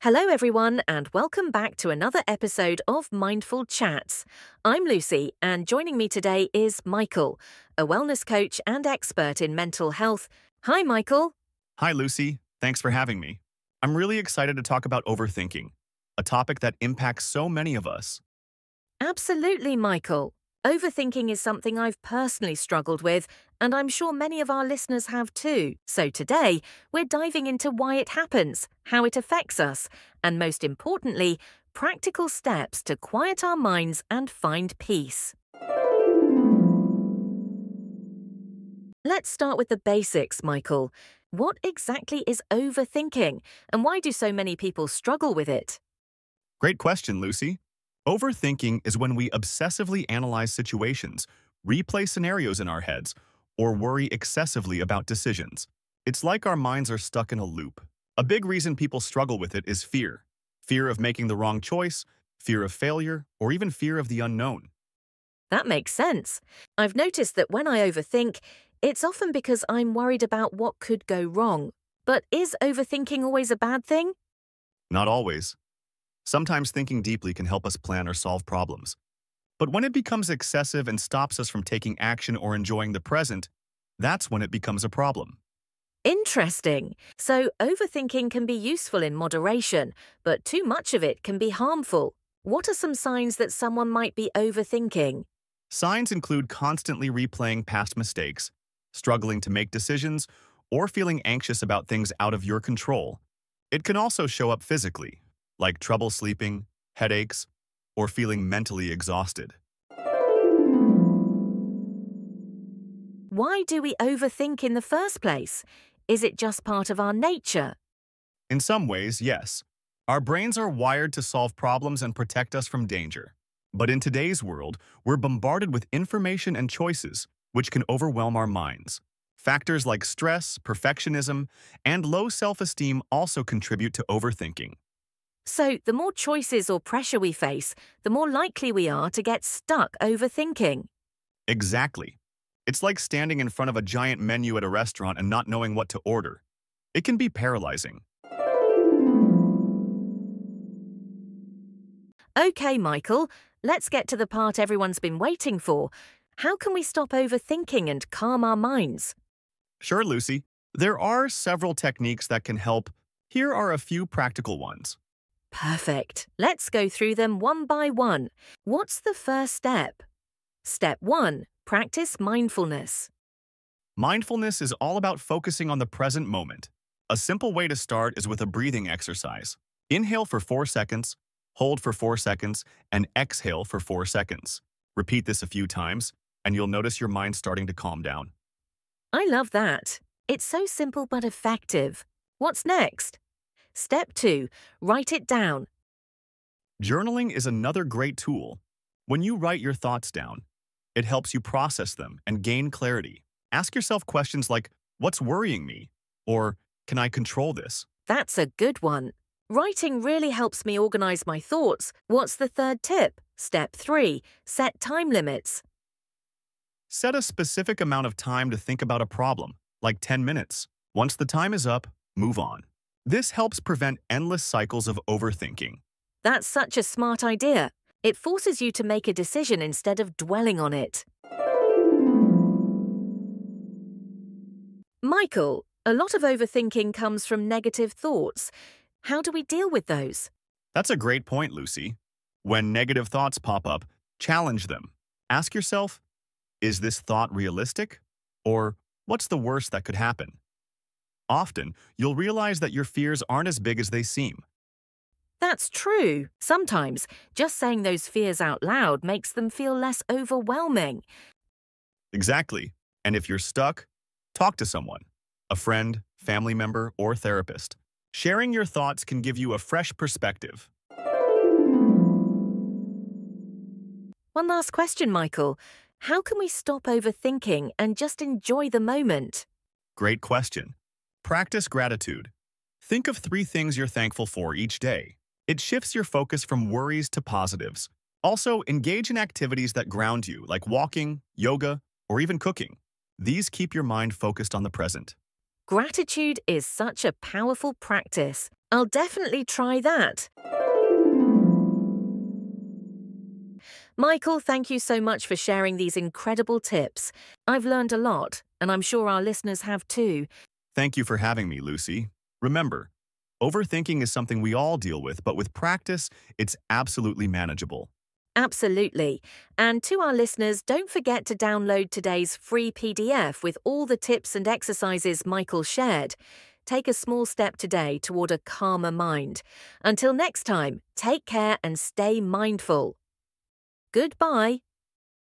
Hello, everyone, and welcome back to another episode of Mindful Chats. I'm Lucy, and joining me today is Michael, a wellness coach and expert in mental health. Hi, Michael. Hi, Lucy. Thanks for having me. I'm really excited to talk about overthinking, a topic that impacts so many of us. Absolutely, Michael. Overthinking is something I've personally struggled with, and I'm sure many of our listeners have too. So today, we're diving into why it happens, how it affects us, and most importantly, practical steps to quiet our minds and find peace. Let's start with the basics, Michael. What exactly is overthinking, and why do so many people struggle with it? Great question, Lucy. Overthinking is when we obsessively analyze situations, replay scenarios in our heads, or worry excessively about decisions. It's like our minds are stuck in a loop. A big reason people struggle with it is fear. Fear of making the wrong choice, fear of failure, or even fear of the unknown. That makes sense. I've noticed that when I overthink, it's often because I'm worried about what could go wrong. But is overthinking always a bad thing? Not always. Sometimes thinking deeply can help us plan or solve problems. But when it becomes excessive and stops us from taking action or enjoying the present, that's when it becomes a problem. Interesting. So overthinking can be useful in moderation, but too much of it can be harmful. What are some signs that someone might be overthinking? Signs include constantly replaying past mistakes, struggling to make decisions, or feeling anxious about things out of your control. It can also show up physically, like trouble sleeping, headaches, or feeling mentally exhausted. Why do we overthink in the first place? Is it just part of our nature? In some ways, yes. Our brains are wired to solve problems and protect us from danger. But in today's world, we're bombarded with information and choices, which can overwhelm our minds. Factors like stress, perfectionism, and low self-esteem also contribute to overthinking. So the more choices or pressure we face, the more likely we are to get stuck overthinking. Exactly. It's like standing in front of a giant menu at a restaurant and not knowing what to order. It can be paralyzing. Okay, Michael, let's get to the part everyone's been waiting for. How can we stop overthinking and calm our minds? Sure, Lucy. There are several techniques that can help. Here are a few practical ones. Perfect. Let's go through them one by one. What's the first step? Step 1. Practice mindfulness. Mindfulness is all about focusing on the present moment. A simple way to start is with a breathing exercise. Inhale for 4 seconds, hold for 4 seconds, and exhale for 4 seconds. Repeat this a few times, and you'll notice your mind starting to calm down. I love that. It's so simple but effective. What's next? Step 2. Write it down. Journaling is another great tool. When you write your thoughts down, it helps you process them and gain clarity. Ask yourself questions like, what's worrying me? Or, can I control this? That's a good one. Writing really helps me organize my thoughts. What's the third tip? Step 3. Set time limits. Set a specific amount of time to think about a problem, like 10 minutes. Once the time is up, move on. This helps prevent endless cycles of overthinking. That's such a smart idea. It forces you to make a decision instead of dwelling on it. Michael, a lot of overthinking comes from negative thoughts. How do we deal with those? That's a great point, Lucy. When negative thoughts pop up, challenge them. Ask yourself, is this thought realistic? Or what's the worst that could happen? Often, you'll realize that your fears aren't as big as they seem. That's true. Sometimes, just saying those fears out loud makes them feel less overwhelming. Exactly. And if you're stuck, talk to someone, a friend, family member, or therapist. Sharing your thoughts can give you a fresh perspective. One last question, Michael. How can we stop overthinking and just enjoy the moment? Great question. Practice gratitude. Think of 3 things you're thankful for each day. It shifts your focus from worries to positives. Also, engage in activities that ground you, like walking, yoga, or even cooking. These keep your mind focused on the present. Gratitude is such a powerful practice. I'll definitely try that. Michael, thank you so much for sharing these incredible tips. I've learned a lot, and I'm sure our listeners have too. Thank you for having me, Lucy. Remember, overthinking is something we all deal with, but with practice, it's absolutely manageable. Absolutely. And to our listeners, don't forget to download today's free PDF with all the tips and exercises Michael shared. Take a small step today toward a calmer mind. Until next time, take care and stay mindful. Goodbye.